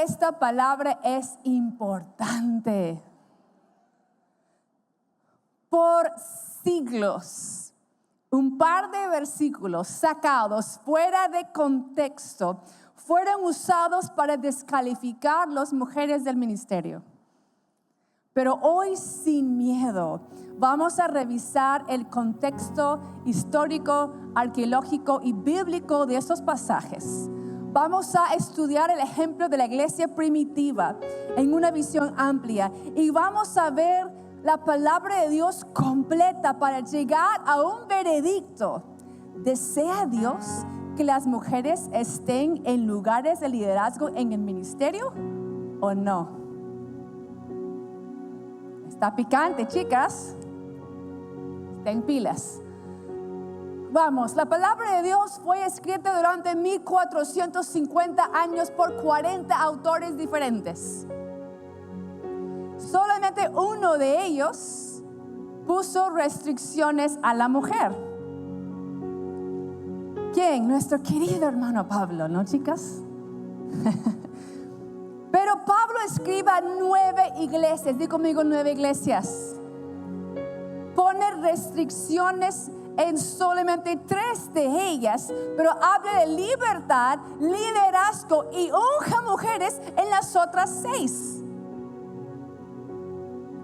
Esta palabra es importante. Por siglos, un par de versículos sacados fuera de contexto fueron usados para descalificar las mujeres del ministerio. Pero hoy, sin miedo, vamos a revisar el contexto histórico, arqueológico y bíblico de estos pasajes. Vamos a estudiar el ejemplo de la iglesia primitiva en una visión amplia y vamos a ver la palabra de Dios completa para llegar a un veredicto. ¿Desea Dios que las mujeres estén en lugares de liderazgo en el ministerio o no? Está picante, chicas. Estén pilas. Vamos, la palabra de Dios fue escrita durante 1450 años por 40 autores diferentes. Solamente uno de ellos puso restricciones a la mujer. ¿Quién? Nuestro querido hermano Pablo, ¿no, chicas? Pero Pablo escribe a 9 iglesias. Di conmigo 9 iglesias. Pone restricciones en solamente 3 de ellas, pero habla de libertad, liderazgo y unja mujeres en las otras 6.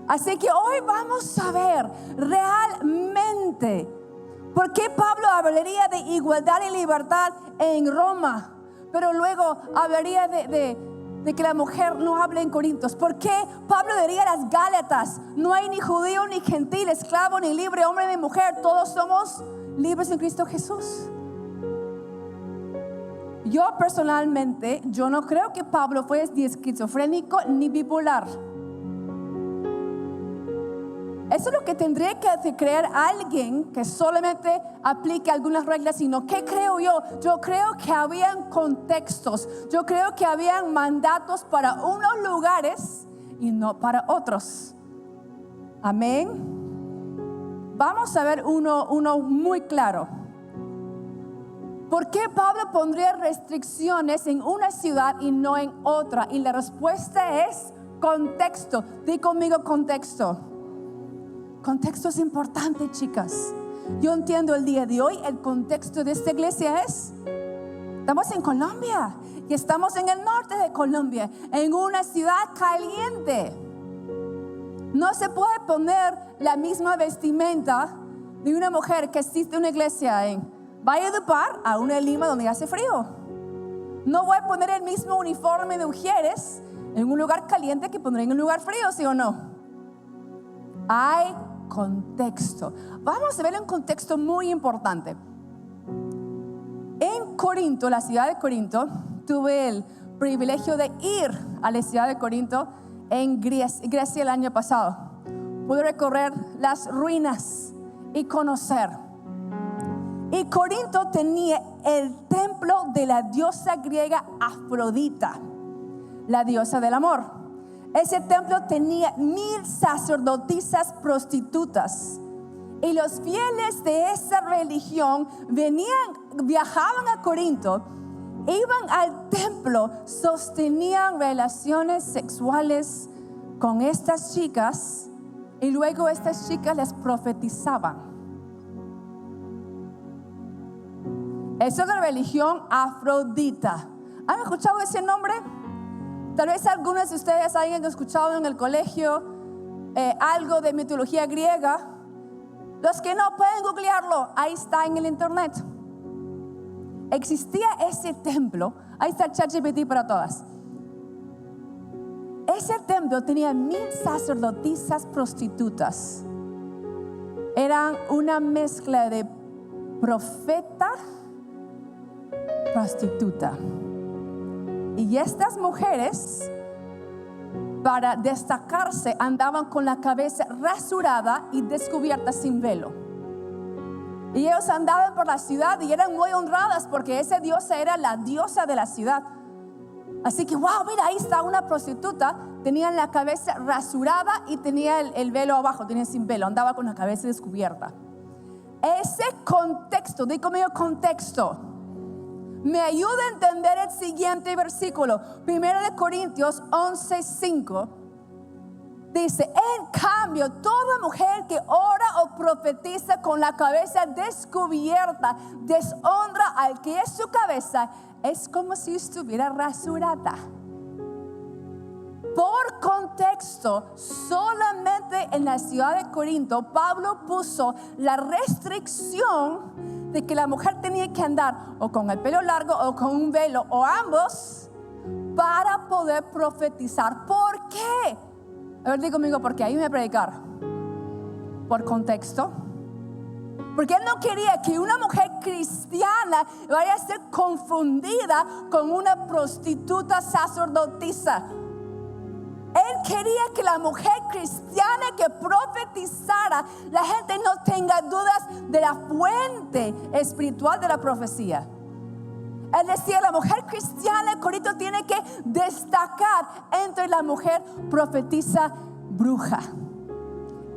Así que hoy vamos a ver realmente por qué Pablo hablaría de igualdad y libertad en Roma, pero luego hablaría de que la mujer no hable en Corintios. ¿Por qué Pablo diría a las Gálatas: no hay ni judío ni gentil, esclavo ni libre, hombre ni mujer, todos somos libres en Cristo Jesús? Yo personalmente, yo no creo que Pablo fue ni esquizofrénico ni bipolar. Eso es lo que tendría que creer alguien que solamente aplique algunas reglas, sino ¿qué creo yo? Yo creo que habían contextos, yo creo que habían mandatos para unos lugares y no para otros. Amén. Vamos a ver uno muy claro. ¿Por qué Pablo pondría restricciones en una ciudad y no en otra? Y la respuesta es contexto. Di conmigo contexto. Contexto es importante, chicas. Yo entiendo el día de hoy el contexto de esta iglesia estamos en Colombia y estamos en el norte de Colombia, en una ciudad caliente. No se puede poner la misma vestimenta de una mujer que asiste a una iglesia en Valledupar a una en Lima donde hace frío. No voy a poner el mismo uniforme de mujeres en un lugar caliente que pondré en un lugar frío, ¿sí o no? Hay contexto. Vamos a ver un contexto muy importante. En Corinto, la ciudad de Corinto, tuve el privilegio de ir a la ciudad de Corinto en Grecia el año pasado. Pude recorrer las ruinas y conocer. Y Corinto tenía el templo de la diosa griega Afrodita, la diosa del amor. Ese templo tenía 1000 sacerdotisas prostitutas. Y los fieles de esa religión viajaban a Corinto, iban al templo, sostenían relaciones sexuales con estas chicas y luego estas chicas les profetizaban. Esa es la religión Afrodita. ¿Han escuchado ese nombre? Tal vez algunos de ustedes hayan escuchado en el colegio algo de mitología griega. Los que no pueden googlearlo, ahí está en el internet. Existía ese templo. Ahí está ChatGPT para todas. Ese templo tenía 1000 sacerdotisas prostitutas. Eran una mezcla de profeta, prostituta. Y estas mujeres, para destacarse, andaban con la cabeza rasurada y descubierta sin velo. Y ellos andaban por la ciudad y eran muy honradas porque esa diosa era la diosa de la ciudad. Así que, wow, mira, ahí está una prostituta. Tenía la cabeza rasurada y tenía el velo abajo, tenía sin velo, andaba con la cabeza descubierta. Ese contexto, di conmigo contexto. me ayuda a entender el siguiente versículo. 1 Corintios 11:5. Dice, en cambio, toda mujer que ora o profetiza con la cabeza descubierta, deshonra al que es su cabeza, es como si estuviera rasurada. Por contexto, solamente en la ciudad de Corinto, Pablo puso la restricción de que la mujer tenía que andar o con el pelo largo o con un velo o ambos para poder profetizar. ¿Por qué? A ver, diga conmigo, porque ahí me voy a predicar. Por contexto. Porque él no quería que una mujer cristiana vaya a ser confundida con una prostituta sacerdotisa. Él quería que la mujer cristiana que profetizara, la gente no tenga dudas de la fuente espiritual de la profecía. Él decía, la mujer cristiana en Corinto tiene que destacar entre la mujer profetiza bruja.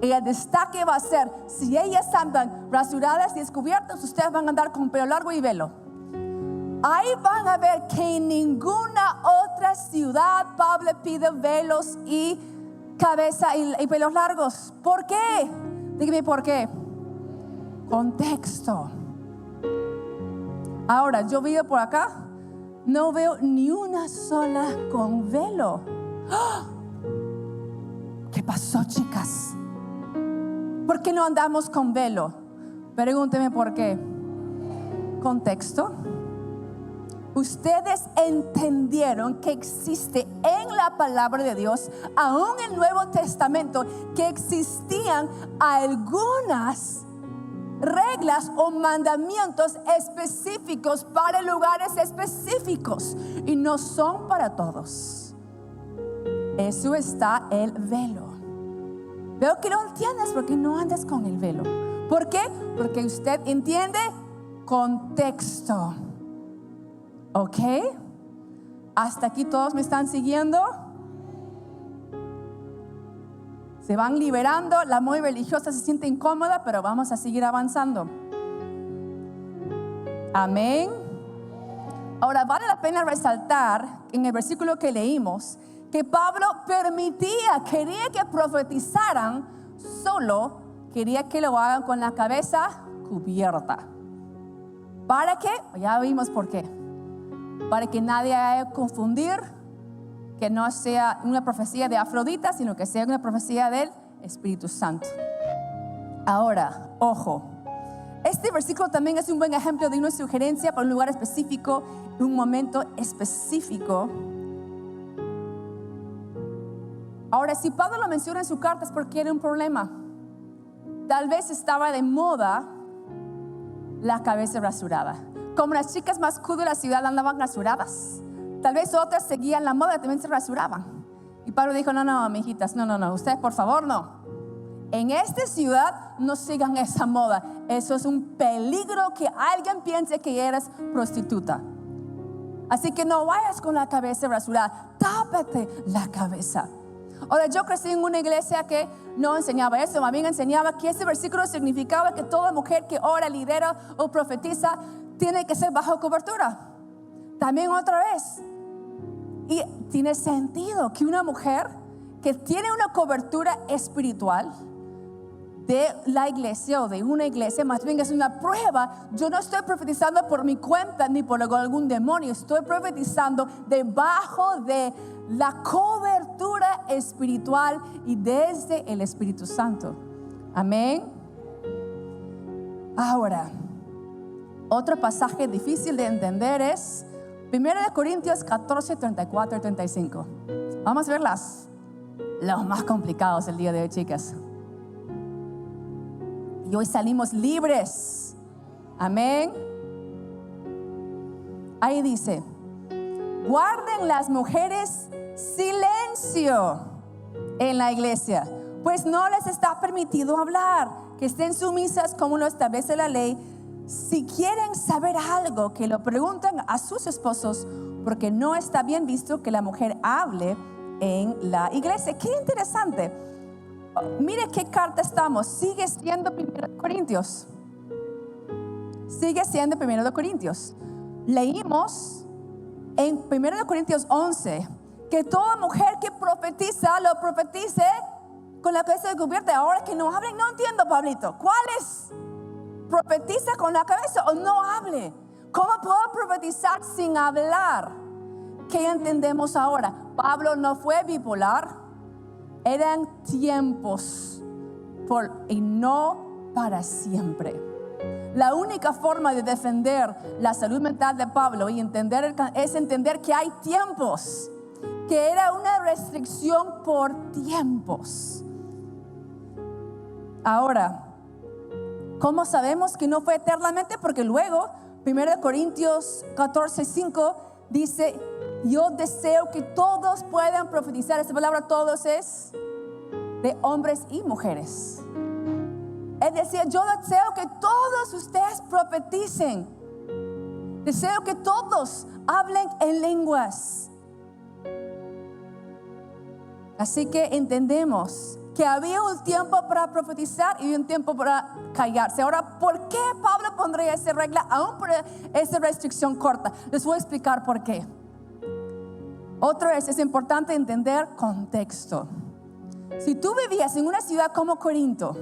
Y el destaque va a ser, si ellas andan rasuradas y descubiertas, ustedes van a andar con pelo largo y velo. Ahí van a ver que en ninguna otra ciudad Pablo pide velos y cabeza y pelos largos. ¿Por qué? Dígame por qué. Contexto. Ahora, yo vivo por acá, no veo ni una sola con velo. ¡Ah! ¿Qué pasó, chicas? ¿Por qué no andamos con velo? Pregúnteme por qué. Contexto. Ustedes entendieron que existe en la palabra de Dios, aún en el Nuevo Testamento, que existían algunas reglas o mandamientos específicos para lugares específicos y no son para todos. Eso está el velo. Veo que no entiendes porque no andas con el velo. ¿Por qué? Porque usted entiende contexto. ¿Ok? ¿Hasta aquí todos me están siguiendo? Se van liberando, la muy religiosa se siente incómoda, pero vamos a seguir avanzando. Amén. Ahora vale la pena resaltar en el versículo que leímos que Pablo quería que profetizaran, solo quería que lo hagan con la cabeza cubierta. ¿Para qué? Ya vimos por qué. Para que nadie haya que confundir, que no sea una profecía de Afrodita, sino que sea una profecía del Espíritu Santo. Ahora, ojo, este versículo también es un buen ejemplo de una sugerencia para un lugar específico, un momento específico. Ahora, si Pablo lo menciona en su carta es porque era un problema. Tal vez estaba de moda la cabeza rasurada. Como las chicas más cool de la ciudad andaban rasuradas, tal vez otras seguían la moda y también se rasuraban. Y Pablo dijo, no, mijitas, no, ustedes por favor no. En esta ciudad no sigan esa moda. Eso es un peligro que alguien piense que eres prostituta. Así que no vayas con la cabeza rasurada, tápate la cabeza. Ahora, yo crecí en una iglesia que no enseñaba eso, más bien enseñaba que ese versículo significaba que toda mujer que ora, lidera o profetiza tiene que ser bajo cobertura. También otra vez. Y tiene sentido que una mujer que tiene una cobertura espiritual de la iglesia o de una iglesia, más bien es una prueba. Yo no estoy profetizando por mi cuenta ni por algún demonio, estoy profetizando debajo de la cobertura espiritual y desde el Espíritu Santo. Amén. Ahora, otro pasaje difícil de entender es 1 Corintios 14, 34 y 35. Vamos a ver los más complicados el día de hoy, chicas. Y hoy salimos libres. Amén. Ahí dice: guarden las mujeres silencio en la iglesia, pues no les está permitido hablar, que estén sumisas como lo establece la ley. Si quieren saber algo, que lo pregunten a sus esposos, porque no está bien visto que la mujer hable en la iglesia. Qué interesante. Mire qué carta estamos. Sigue siendo 1 Corintios. Sigue siendo 1 Corintios. leímos en 1 Corintios 11 que toda mujer que profetiza, lo profetice con la cabeza descubierta. Ahora que no hablen, no entiendo, Pablito. ¿Cuál es? ¿Profetiza con la cabeza o no hable? ¿Cómo puedo profetizar sin hablar? ¿Qué entendemos ahora? Pablo no fue bipolar. Eran tiempos y no para siempre. La única forma de defender la salud mental de Pablo y es entender que hay tiempos, que era una restricción por tiempos. Ahora, ¿cómo sabemos que no fue eternamente? Porque luego 1 Corintios 14:5 dice: yo deseo que todos puedan profetizar. Esta palabra todos es de hombres y mujeres. Es decir, yo deseo que todos ustedes profeticen. Deseo que todos hablen en lenguas. Así que entendemos que había un tiempo para profetizar y un tiempo para callarse. Ahora, ¿por qué Pablo pondría esa regla aún por esa restricción corta? Les voy a explicar por qué. Otra vez, es importante entender contexto. Si tú vivías en una ciudad como Corinto,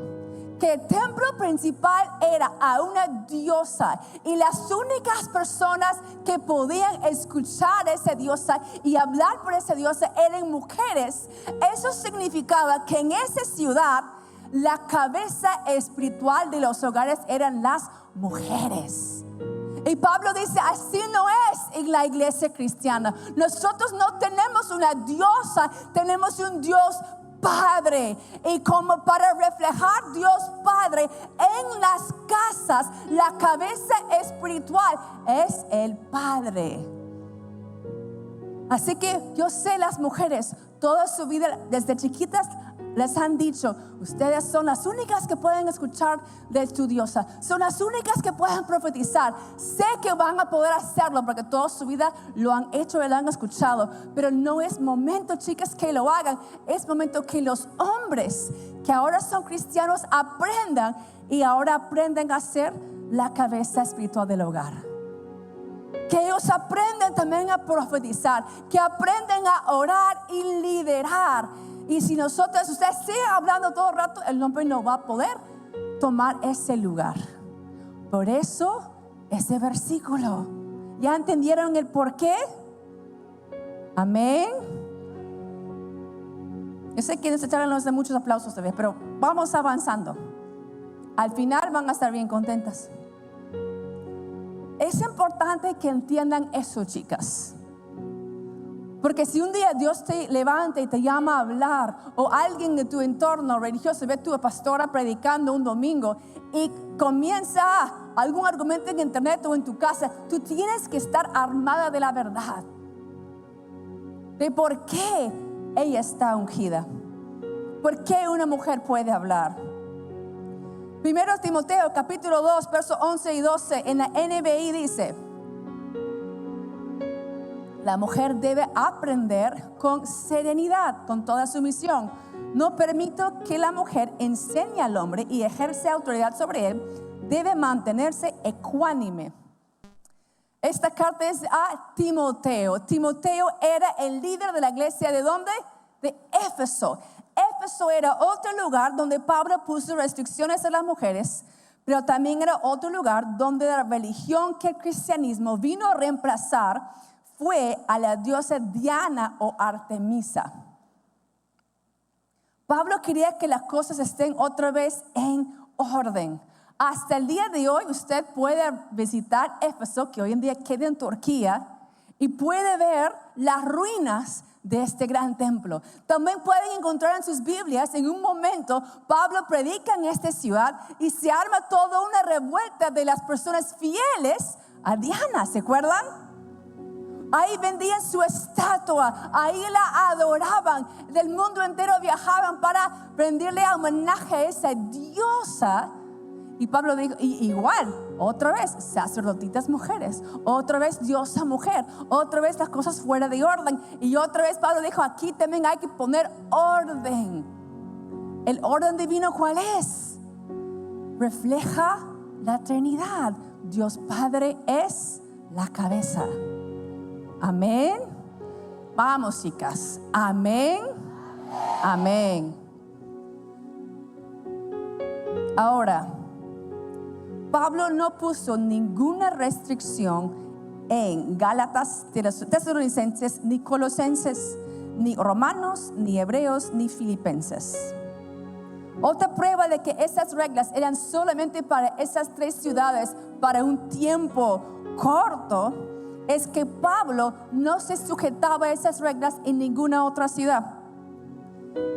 que el templo principal era a una diosa y las únicas personas que podían escuchar a esa diosa y hablar por esa diosa eran mujeres, eso significaba que en esa ciudad la cabeza espiritual de los hogares eran las mujeres. Y Pablo dice: así no es en la iglesia cristiana. Nosotros no tenemos una diosa, tenemos un Dios Padre. Y como para reflejar Dios Padre en las casas, la cabeza espiritual es el Padre. Así que yo sé, las mujeres toda su vida desde chiquitas les han dicho: ustedes son las únicas que pueden escuchar de tu diosa, son las únicas que pueden profetizar. Sé que van a poder hacerlo porque toda su vida lo han hecho y lo han escuchado, pero no es momento, chicas, que lo hagan. Es momento que los hombres que ahora son cristianos aprendan, y ahora aprenden a ser la cabeza espiritual del hogar. Que ellos aprenden también a profetizar, que aprenden a orar y liderar. Y si ustedes siguen hablando todo el rato, el hombre no va a poder tomar ese lugar. Por eso, ese versículo. ¿Ya entendieron el por qué? Amén. Yo sé que necesitarán de muchos aplausos esta vez, pero vamos avanzando. Al final van a estar bien contentas. Es importante que entiendan eso, chicas. Porque si un día Dios te levanta y te llama a hablar, o alguien de tu entorno religioso ve a tu pastora predicando un domingo y comienza algún argumento en internet o en tu casa, tú tienes que estar armada de la verdad, de por qué ella está ungida, por qué una mujer puede hablar. 1 Timoteo capítulo 2 versos 11 y 12 en la NBI dice: la mujer debe aprender con serenidad, con toda sumisión. No permito que la mujer enseñe al hombre y ejerce autoridad sobre él. Debe mantenerse ecuánime. Esta carta es a Timoteo. Timoteo era el líder de la iglesia, ¿de dónde? De Éfeso. Éfeso era otro lugar donde Pablo puso restricciones a las mujeres, pero también era otro lugar donde la religión que el cristianismo vino a reemplazar fue a la diosa Diana o Artemisa. Pablo quería que las cosas estén otra vez en orden. Hasta el día de hoy usted puede visitar Éfeso, que hoy en día queda en Turquía, y puede ver las ruinas de este gran templo. También pueden encontrar en sus Biblias, en un momento Pablo predica en esta ciudad y se arma toda una revuelta de las personas fieles a Diana. ¿Se acuerdan? Ahí vendían su estatua, ahí la adoraban, del mundo entero viajaban para rendirle homenaje a esa diosa. Y Pablo dijo, igual, otra vez, sacerdotitas mujeres, otra vez diosa mujer, otra vez las cosas fuera de orden. Y otra vez Pablo dijo, aquí también hay que poner orden. ¿El orden divino cuál es? Refleja la Trinidad. Dios Padre es la cabeza. Amén. Vamos, chicas. Amén. Amén. Ahora, Pablo no puso ninguna restricción en Gálatas, Tesalonicenses, ni Colosenses, ni Romanos, ni Hebreos, ni Filipenses. Otra prueba de que esas reglas eran solamente para esas 3 ciudades, para un tiempo corto, es que Pablo no se sujetaba a esas reglas en ninguna otra ciudad.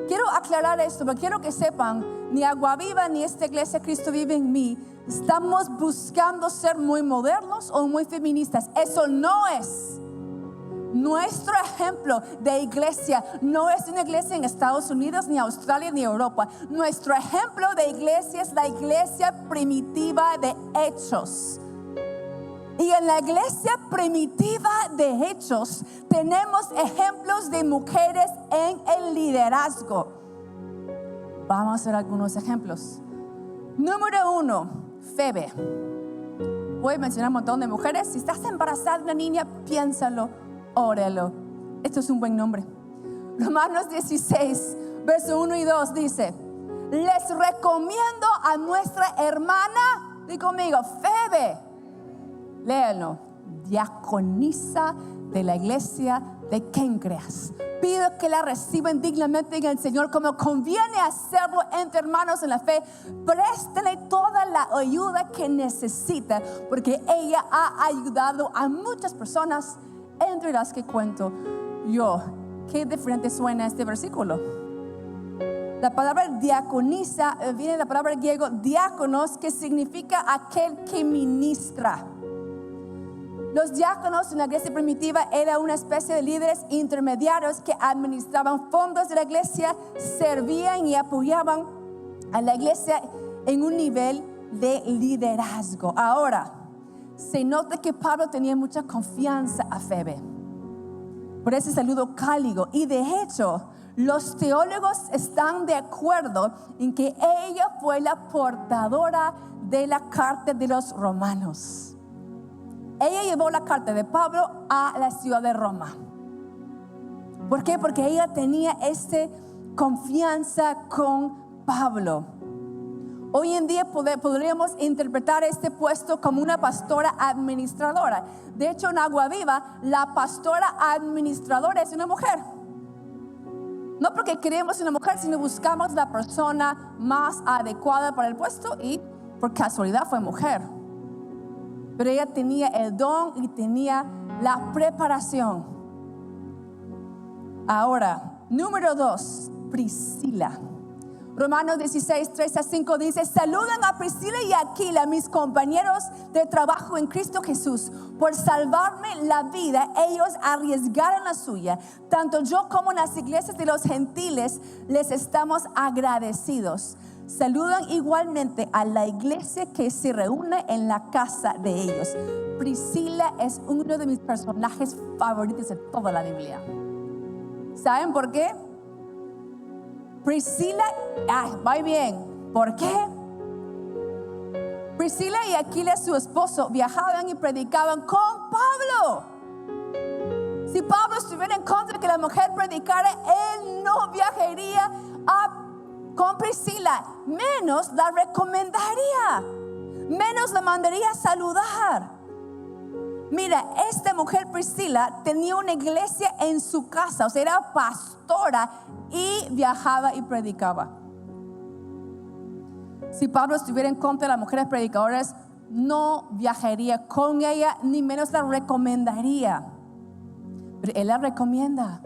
Quiero aclarar esto, porque quiero que sepan, ni Agua Viva ni esta iglesia Cristo Vive en Mí estamos buscando ser muy modernos o muy feministas. Eso no es. Nuestro ejemplo de iglesia no es una iglesia en Estados Unidos, ni Australia, ni Europa. Nuestro ejemplo de iglesia es la iglesia primitiva de Hechos. Y en la iglesia primitiva de Hechos tenemos ejemplos de mujeres en el liderazgo. Vamos a hacer algunos ejemplos. Número 1, Febe. Voy a mencionar un montón de mujeres. Si estás embarazada de una niña, piénsalo, óralo. Esto es un buen nombre. Romanos 16, verso 1 y 2 dice: les recomiendo a nuestra hermana, di conmigo, Febe. Léalo. Diaconisa de la iglesia de Kencreas. Pido que la reciban dignamente en el Señor, como conviene hacerlo entre hermanos en la fe. Préstenle toda la ayuda que necesita, porque ella ha ayudado a muchas personas, entre las que cuento yo. Qué diferente suena este versículo. La palabra diaconisa viene de la palabra griego diáconos, que significa aquel que ministra. Los diáconos en la iglesia primitiva eran una especie de líderes intermediarios que administraban fondos de la iglesia, servían y apoyaban a la iglesia en un nivel de liderazgo. Ahora, se nota que Pablo tenía mucha confianza a Febe por ese saludo cálido, y de hecho los teólogos están de acuerdo en que ella fue la portadora de la carta de los romanos. Ella llevó la carta de Pablo a la ciudad de Roma. ¿Por qué? Porque ella tenía esta confianza con Pablo. Hoy en día podríamos interpretar este puesto como una pastora administradora. De hecho, en Agua Viva, la pastora administradora es una mujer. No porque queremos una mujer, sino buscamos la persona más adecuada para el puesto, y por casualidad fue mujer. Pero ella tenía el don y tenía la preparación. Ahora, número 2, Priscila. Romanos 16, 3-5 dice: saluden a Priscila y a Aquila, mis compañeros de trabajo en Cristo Jesús. Por salvarme la vida, ellos arriesgaron la suya. Tanto yo como las iglesias de los gentiles les estamos agradecidos. Saludan igualmente a la iglesia que se reúne en la casa de ellos. Priscila es uno de mis personajes favoritos de toda la Biblia. ¿Saben por qué? Priscila, va bien. ¿Por qué? Priscila y Aquila, su esposo, viajaban y predicaban con Pablo. Si Pablo estuviera en contra de que la mujer predicara, él no viajaría con Priscila, menos la recomendaría, menos la mandaría a saludar. Mira, esta mujer Priscila tenía una iglesia en su casa, o sea, era pastora y viajaba y predicaba. Si Pablo estuviera en contra de las mujeres predicadoras, no viajaría con ella, ni menos la recomendaría. Pero él la recomienda.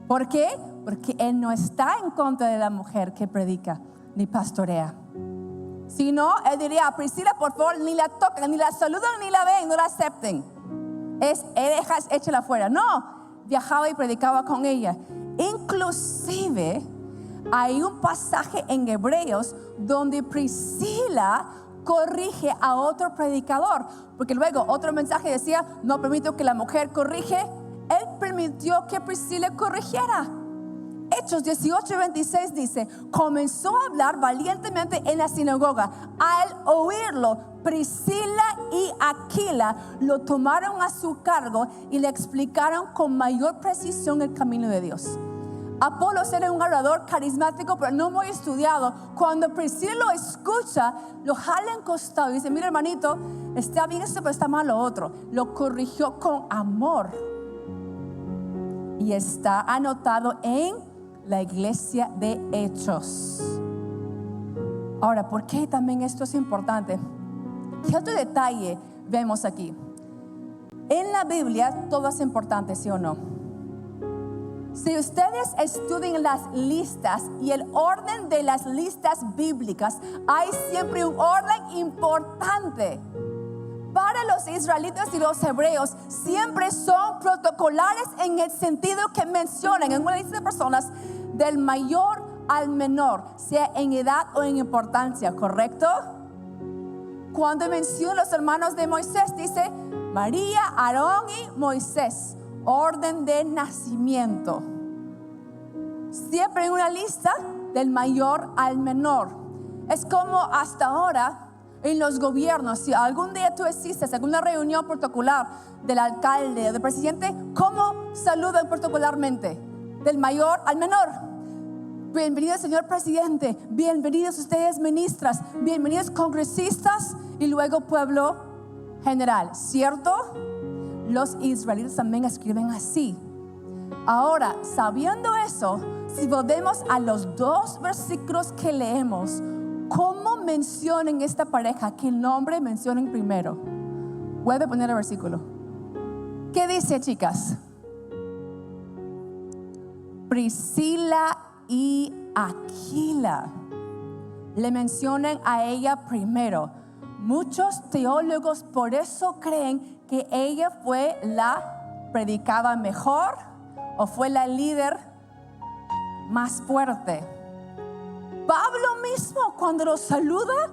¿Por qué? Porque él no está en contra de la mujer que predica ni pastorea. Si no, él diría: Priscila, por favor, ni la toquen, ni la saludan, ni la ven, no la acepten. Échala fuera. No, viajaba y predicaba con ella. Inclusive hay un pasaje en Hebreos donde Priscila corrige a otro predicador, porque luego otro mensaje decía: no permito que la mujer corrige. Él permitió que Priscila corrigiera. Hechos 18:26 dice: comenzó a hablar valientemente en la sinagoga. Al oírlo, Priscila y Aquila lo tomaron a su cargo y le explicaron con mayor precisión el camino de Dios. Apolos era un orador carismático, pero no muy estudiado. Cuando Priscila lo escucha, lo jala en costado y dice: mira, hermanito, está bien esto, pero está mal lo otro. Lo corrigió con amor y está anotado en la iglesia de Hechos. Ahora, ¿por qué también esto es importante? ¿Qué otro detalle vemos aquí? En la Biblia todo es importante, ¿sí o no? Si ustedes estudian las listas y el orden de las listas bíblicas, hay siempre un orden importante. Para los israelitas y los hebreos siempre son protocolares en el sentido que mencionan en una lista de personas del mayor al menor, sea en edad o en importancia, ¿correcto? Cuando menciona los hermanos de Moisés, dice María, Aarón y Moisés. Orden de nacimiento. Siempre en una lista del mayor al menor. Es como hasta ahora en los gobiernos. Si algún día tú asistes a alguna reunión protocolar del alcalde o del presidente, ¿cómo saludan protocolarmente? Del mayor al menor. Bienvenido, señor presidente. Bienvenidos ustedes, ministras. Bienvenidos, congresistas. Y luego pueblo general, ¿cierto? Los israelitas también escriben así. Ahora, sabiendo eso, si volvemos a los dos versículos que leemos, ¿cómo mencionan esta pareja? ¿Qué nombre mencionan primero? Vuelve a poner el versículo. ¿Qué dice, chicas? Priscila y Aquila. Le mencionan a ella primero. Muchos teólogos por eso creen que ella fue la predicaba mejor o fue la líder más fuerte. Pablo mismo, cuando los saluda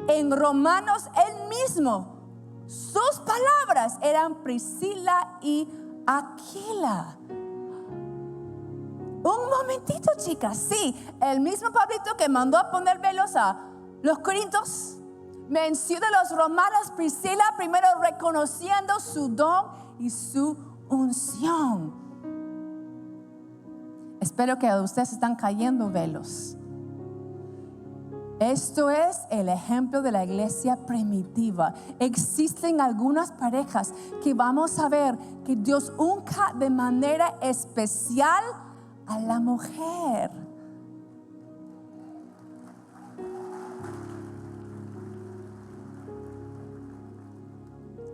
en Romanos, él mismo, sus palabras eran Priscila y Aquila. Un momentito, chicas. Sí, el mismo Pablito que mandó a poner velos a los corintios menciona a los romanos. Priscila primero reconociendo su don y su unción. Espero que ustedes están cayendo velos. Esto es el ejemplo de la iglesia primitiva. Existen algunas parejas que vamos a ver que Dios unca de manera especial a la mujer.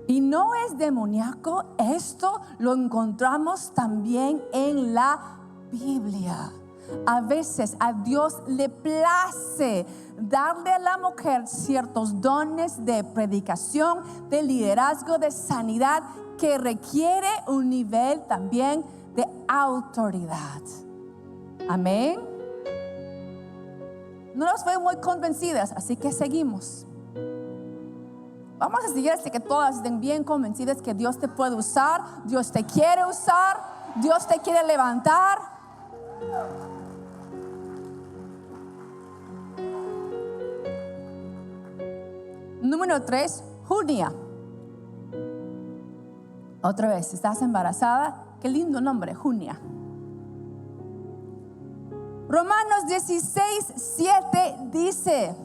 Y no es demoníaco, esto lo encontramos también en la Biblia. A veces a Dios le place darle a la mujer ciertos dones de predicación, de liderazgo, de sanidad, que requiere un nivel también de autoridad. Amén. No nos fue muy convencidas, así que seguimos. Vamos a seguir hasta que todas estén bien convencidas que Dios te puede usar, Dios te quiere usar, Dios te quiere levantar. Número 3, Junia. Otra vez, estás embarazada, qué lindo nombre, Junia. Romanos 16:7 dice: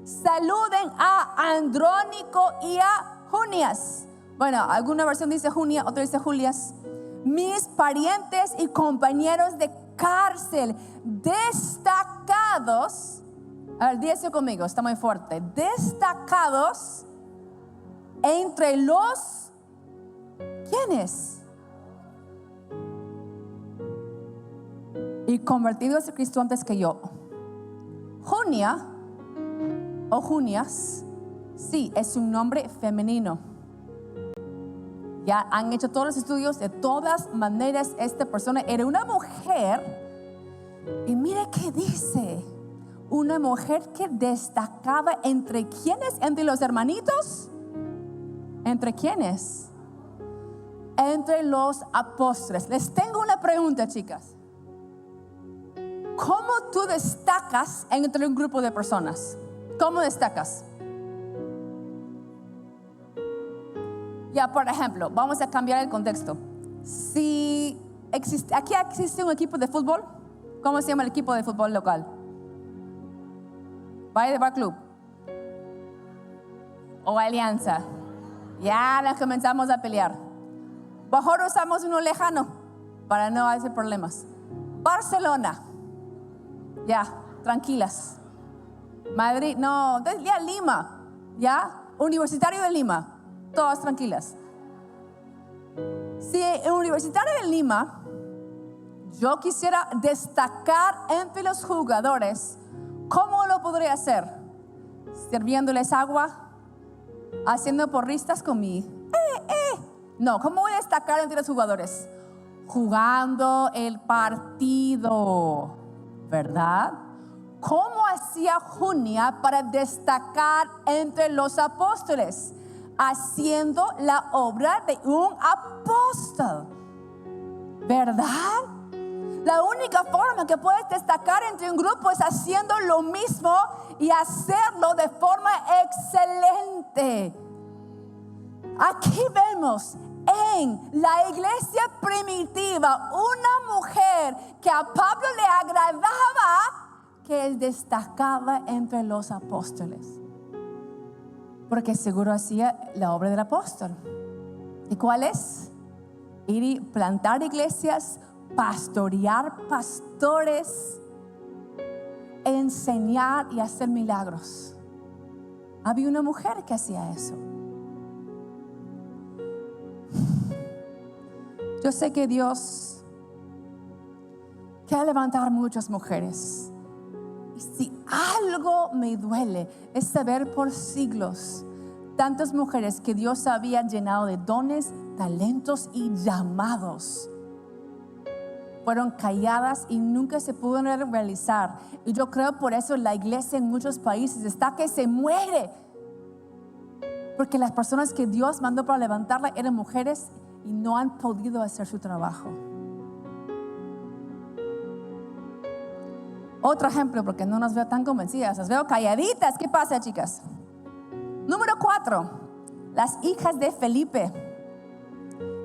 saluden a Andrónico y a Junias. Bueno, alguna versión dice Junia, otra dice Julias. Mis parientes y compañeros de cárcel, destacados. A ver, díganse conmigo, está muy fuerte. Destacados entre los, ¿quiénes? Y convertidos a Cristo antes que yo. Junia o Junias, sí, es un nombre femenino. Ya han hecho todos los estudios. De todas maneras, esta persona era una mujer. Y mire qué dice: una mujer que destacaba entre quiénes, entre los hermanitos. ¿Entre quiénes? Entre los apóstoles. Les tengo una pregunta, chicas. ¿Cómo tú destacas entre un grupo de personas? ¿Cómo destacas? Ya, por ejemplo, vamos a cambiar el contexto. Si aquí existe un equipo de fútbol, ¿cómo se llama el equipo de fútbol local? Valle de Bar Club o Alianza. Ya nos comenzamos a pelear. Mejor usamos uno lejano para no hacer problemas. Barcelona. Ya, tranquilas. Madrid, no, ya Lima. Ya, Universitario de Lima. Todas tranquilas. Si en Universitario de Lima yo quisiera destacar entre los jugadores, ¿cómo lo podría hacer? Sirviéndoles agua, haciendo porristas con mi No, ¿cómo voy a destacar entre los jugadores? Jugando el partido, ¿verdad? ¿Cómo hacía Junia para destacar entre los apóstoles? Haciendo la obra de un apóstol, ¿verdad? La única forma que puedes destacar entre un grupo es haciendo lo mismo y hacerlo de forma excelente. Aquí vemos en la iglesia primitiva una mujer que a Pablo le agradaba que él destacaba entre los apóstoles, porque seguro hacía la obra del apóstol. ¿Y cuál es? Ir y plantar iglesias, pastorear pastores, enseñar y hacer milagros. Había una mujer que hacía eso. Yo sé que Dios quiere levantar muchas mujeres. Y si algo me duele es saber por siglos tantas mujeres que Dios había llenado de dones, talentos y llamados fueron calladas y nunca se pudieron realizar. Y yo creo por eso la iglesia en muchos países está que se muere, porque las personas que Dios mandó para levantarla eran mujeres y no han podido hacer su trabajo. Otro ejemplo, porque no nos veo tan convencidas, las veo calladitas. ¿Qué pasa, chicas? Número 4, las hijas de Felipe.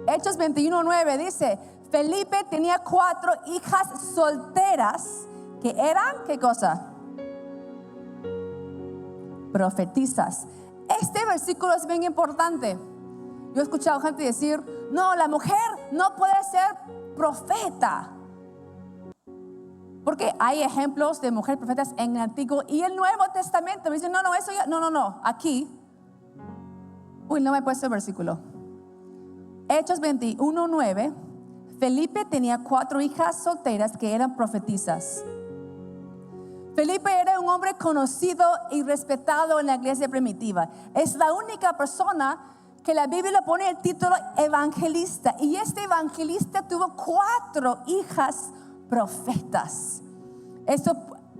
Hechos 21:9 dice: Felipe tenía 4 hijas solteras que eran, ¿qué cosa? Profetisas. Este versículo es bien importante. Yo he escuchado gente decir: no, la mujer no puede ser profeta, porque hay ejemplos de mujeres profetas en el Antiguo y el Nuevo Testamento. Me dicen: no, eso ya, no, aquí. No me he puesto el versículo. Hechos 21:9. Felipe tenía 4 hijas solteras que eran profetisas. Felipe era un hombre conocido y respetado en la iglesia primitiva. Es la única persona que la Biblia le pone el título evangelista. Y este evangelista tuvo 4 hijas profetas. Eso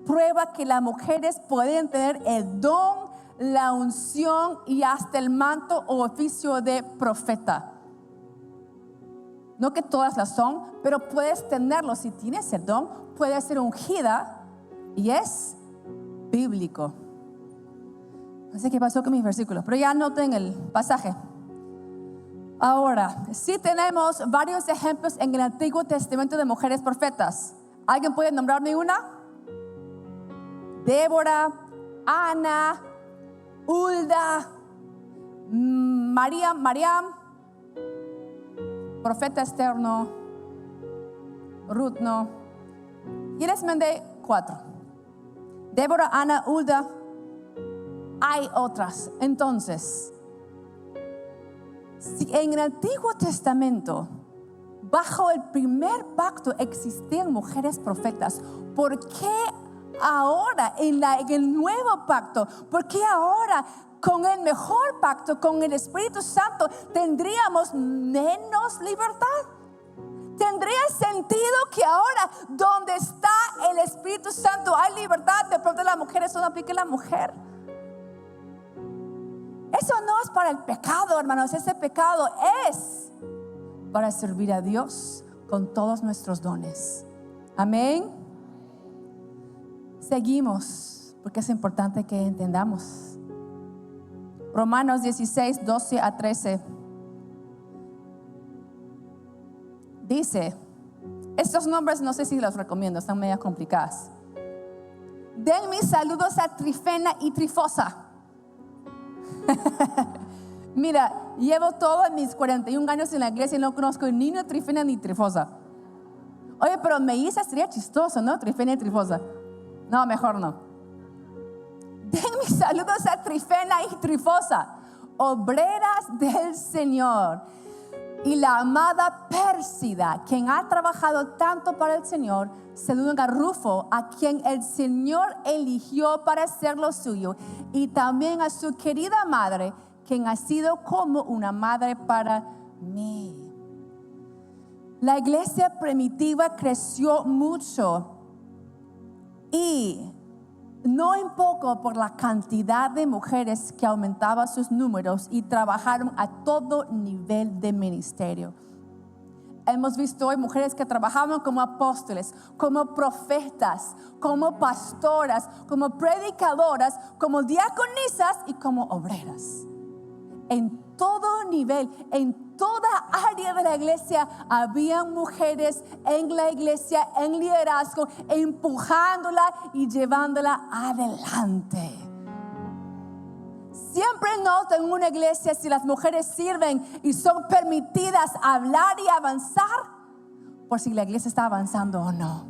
prueba que las mujeres pueden tener el don, la unción y hasta el manto o oficio de profeta. No que todas las son, pero puedes tenerlo. Si tienes el don, puedes ser ungida y es bíblico. No sé qué pasó con mis versículos, pero ya noten el pasaje. Ahora, sí tenemos varios ejemplos en el Antiguo Testamento de mujeres profetas. ¿Alguien puede nombrarme una? Débora, Ana, Hulda, Mariam, profeta Esther no, Ruth no. Y les mandé 4. Débora, Ana, Hulda. Hay otras. Entonces, si en el Antiguo Testamento, bajo el primer pacto, existían mujeres profetas, ¿por qué ahora en el nuevo pacto? ¿Por qué ahora con el mejor pacto, con el Espíritu Santo, tendríamos menos libertad? ¿Tendría sentido que ahora donde está el Espíritu Santo hay libertad? De pronto la mujer, eso no aplica a la mujer. Eso no es para el pecado, hermanos. Ese pecado es para servir a Dios con todos nuestros dones. Amén. Seguimos, porque es importante que entendamos. Romanos 16, 12 a 13. Dice, estos nombres no sé si los recomiendo, están medio complicadas. Den mis saludos a Trifena y Trifosa. Mira, llevo todos mis 41 años en la iglesia y no conozco ni una Trifena ni Trifosa. Oye, pero me dice, sería chistoso, ¿no? Trifena y Trifosa. No, mejor no. Den mis saludos a Trifena y Trifosa, obreras del Señor. Y la amada Pérsida, quien ha trabajado tanto para el Señor, saludan a Rufo, a quien el Señor eligió para ser lo suyo, y también a su querida madre, quien ha sido como una madre para mí. La iglesia primitiva creció mucho y no en poco por la cantidad de mujeres que aumentaba sus números y trabajaron a todo nivel de ministerio. Hemos visto hoy mujeres que trabajaban como apóstoles, como profetas, como pastoras, como predicadoras, como diaconisas y como obreras. En todo nivel, en toda área de la iglesia, había mujeres en la iglesia, en liderazgo, empujándola y llevándola adelante. Siempre noto en una iglesia si las mujeres sirven y son permitidas hablar y avanzar, por si la iglesia está avanzando o no.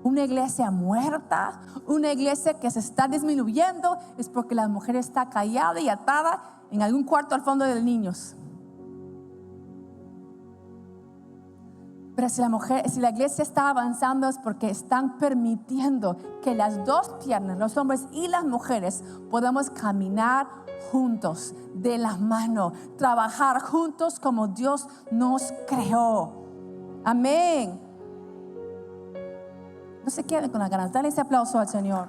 Una iglesia muerta, una iglesia que se está disminuyendo, es porque la mujer está callada y atada en algún cuarto al fondo de niños. Pero si la iglesia está avanzando es porque están permitiendo que las dos piernas, los hombres y las mujeres, podamos caminar juntos, de la mano, trabajar juntos como Dios nos creó. Amén. No se queden con las ganas, dale ese aplauso al Señor.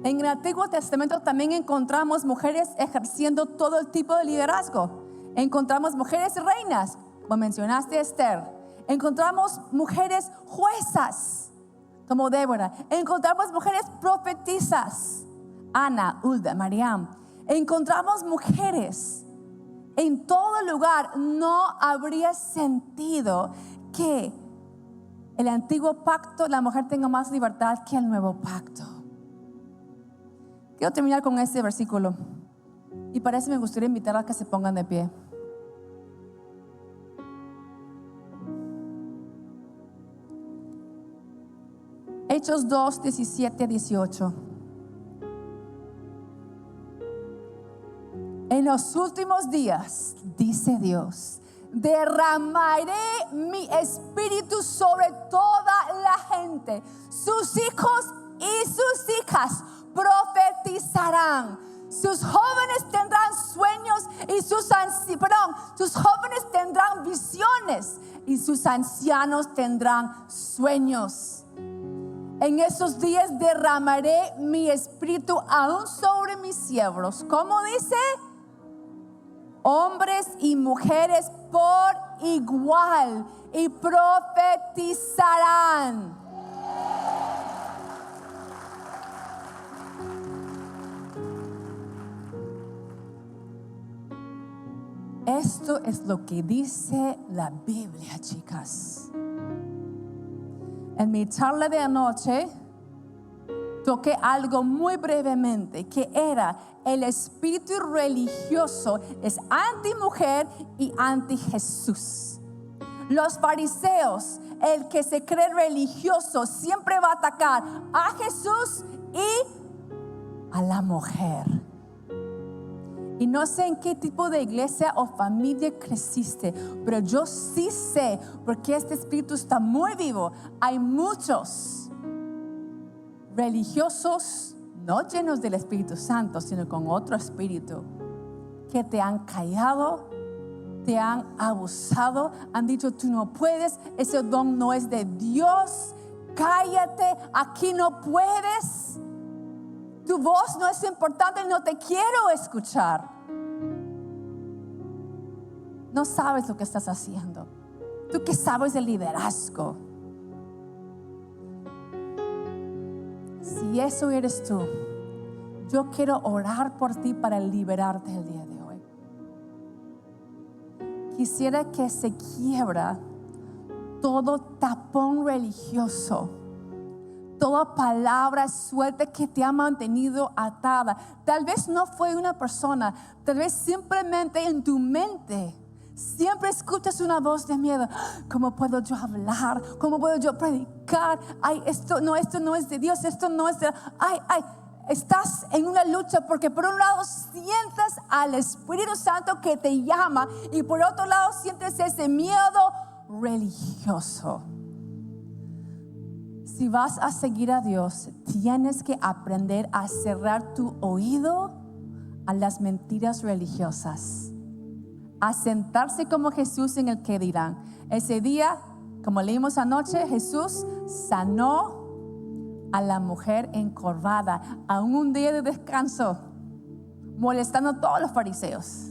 En el Antiguo Testamento también encontramos mujeres ejerciendo todo el tipo de liderazgo. Encontramos mujeres reinas, como mencionaste, Esther. Encontramos mujeres juezas, como Débora. Encontramos mujeres profetizas, Ana, Hulda, Mariam. Encontramos mujeres en todo lugar. No habría sentido que el antiguo pacto, la mujer tenga más libertad que el nuevo pacto. Quiero terminar con este versículo y para eso me gustaría invitar a que se pongan de pie. Hechos 2, 17 a 18. En los últimos días, dice Dios, derramaré mi espíritu sobre toda la gente. Sus hijos y sus hijas profetizarán. Sus jóvenes tendrán sueños y sus jóvenes tendrán visiones y sus ancianos tendrán sueños. En esos días derramaré mi espíritu aún sobre mis siervos. ¿Cómo dice? Hombres y mujeres por igual, y profetizarán. Esto es lo que dice la Biblia, chicas. En mi charla de anoche toqué algo muy brevemente, que era el espíritu religioso es anti-mujer y anti-Jesús. Los fariseos, el que se cree religioso, siempre va a atacar a Jesús y a la mujer. Y no sé en qué tipo de iglesia o familia creciste, pero yo sí sé, porque este espíritu está muy vivo. Hay muchos religiosos no llenos del Espíritu Santo, sino con otro espíritu, que te han callado, te han abusado, han dicho tú no puedes, ese don no es de Dios, cállate, aquí no puedes, tu voz no es importante, no te quiero escuchar. No sabes lo que estás haciendo. Tú que sabes de liderazgo. Si eso eres tú, Yo quiero orar por ti para liberarte el día de hoy. Quisiera que se quiebra todo tapón religioso, toda palabra suelta que te ha mantenido atada. Tal vez no fue una persona, tal vez simplemente en tu mente siempre escuchas una voz de miedo. ¿Cómo puedo yo hablar? ¿Cómo puedo yo predicar? Ay, esto no es de Dios, esto no es de... Estás en una lucha porque por un lado sientes al Espíritu Santo que te llama y por otro lado sientes ese miedo religioso. Si vas a seguir a Dios, tienes que aprender a cerrar tu oído a las mentiras religiosas, a sentarse como Jesús en el que dirán. Ese día, como leímos anoche, Jesús sanó a la mujer encorvada, a un día de descanso, molestando a todos los fariseos.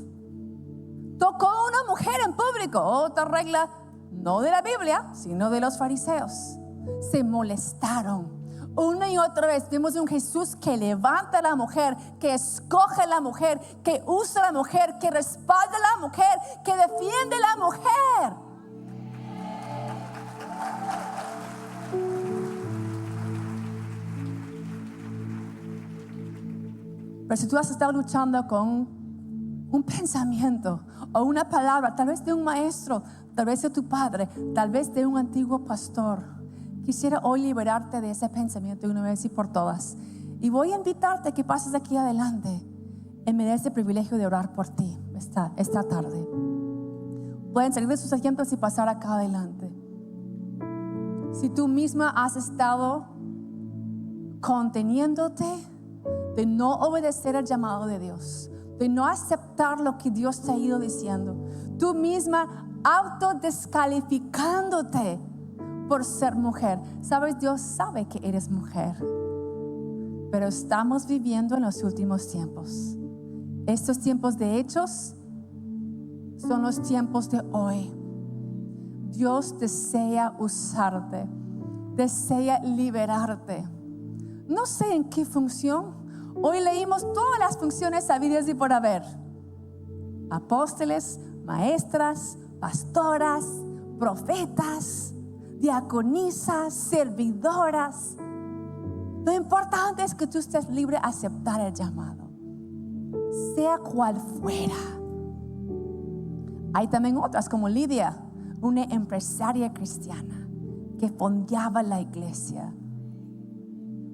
Tocó a una mujer en público, otra regla no de la Biblia, sino de los fariseos. Se molestaron. Una y otra vez vemos un Jesús que levanta a la mujer, que escoge a la mujer, que usa a la mujer, que respalda a la mujer, que defiende a la mujer. Pero si tú has estado luchando con un pensamiento o una palabra, tal vez de un maestro, tal vez de tu padre, tal vez de un antiguo pastor, quisiera hoy liberarte de ese pensamiento de una vez y por todas. Y voy a invitarte a que pases aquí adelante y me des el privilegio de orar por ti esta tarde. Pueden salir de sus asientos y pasar acá adelante. Si tú misma has estado conteniéndote de no obedecer al llamado de Dios, de no aceptar lo que Dios te ha ido diciendo, tú misma autodescalificándote por ser mujer. Sabes, Dios sabe que eres mujer, pero estamos viviendo en los últimos tiempos. Estos tiempos de hechos son los tiempos de hoy. Dios desea usarte, desea liberarte. No sé en qué función. Hoy leímos todas las funciones habidas y por haber: apóstoles, maestras, pastoras, profetas, diaconisas, servidoras. Lo importante es que tú estés libre a aceptar el llamado, sea cual fuera. Hay también otras como Lidia, una empresaria cristiana que fondeaba la iglesia.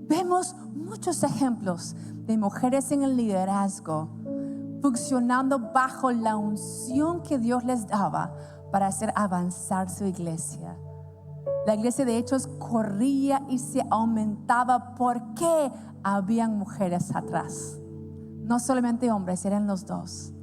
Vemos muchos ejemplos de mujeres en el liderazgo funcionando bajo la unción que Dios les daba para hacer avanzar su iglesia. La iglesia de Hechos corría y se aumentaba porque habían mujeres atrás. No solamente hombres, eran los dos.